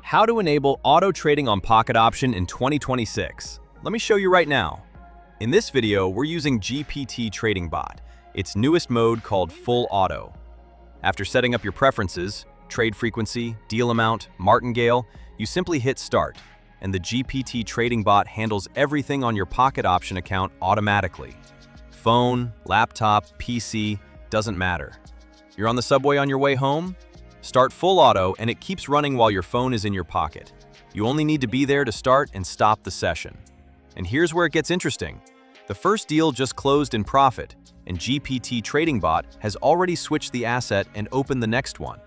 How to enable auto trading on Pocket Option in 2026. Let me show you right now. In this video, we're using GPT Trading Bot, its newest mode called Full Auto. After setting up your preferences, trade frequency, deal amount, martingale, you simply hit Start, and the GPT Trading Bot handles everything on your Pocket Option account automatically. Phone, laptop, PC, doesn't matter. You're on the subway on your way home? Start Full Auto and it keeps running while your phone is in your pocket. You only need to be there to start and stop the session. And here's where it gets interesting. The first deal just closed in profit, and GPT Trading Bot has already switched the asset and opened the next one.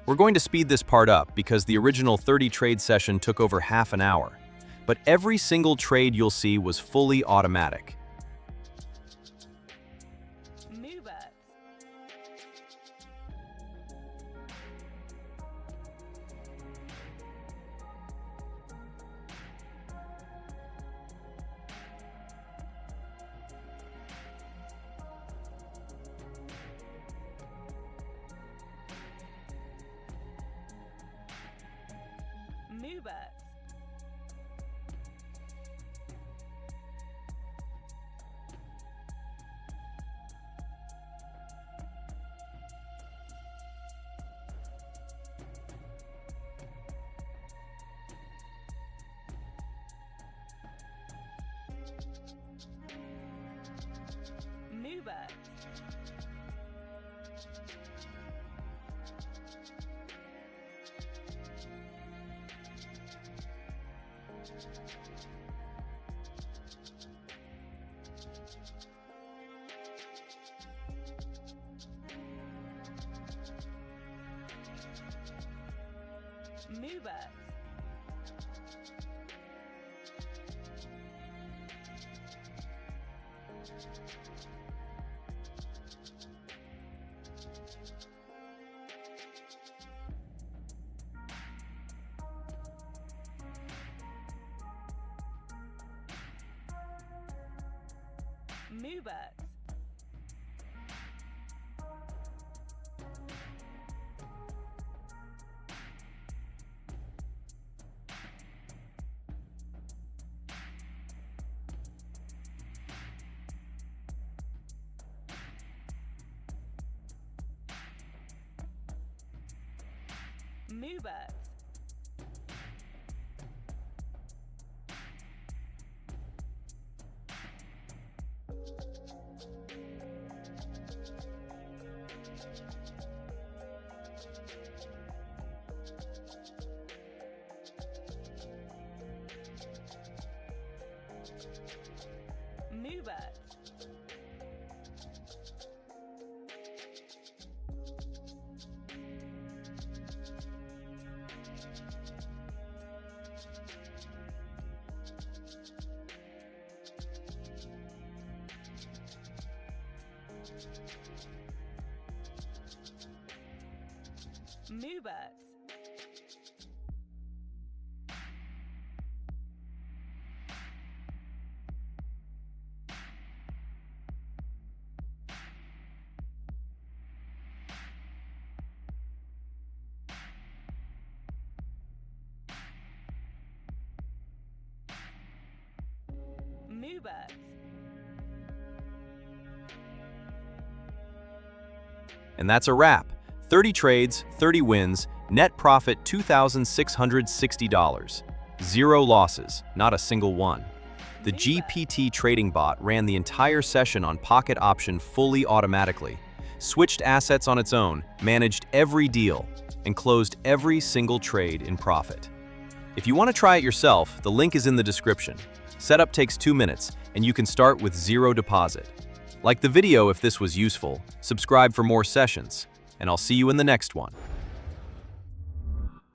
We're going to speed this part up because the original 30-trade session took over half an hour. But every single trade you'll see was fully automatic. And that's a wrap. 30 trades, 30 wins, net profit $2,660. 0 losses, not a single one. The GPT Trading Bot ran the entire session on Pocket Option fully automatically, switched assets on its own, managed every deal, and closed every single trade in profit. If you want to try it yourself, the link is in the description. Setup takes 2 minutes, and you can start with 0 deposit. Like the video if this was useful, subscribe for more sessions, and I'll see you in the next one.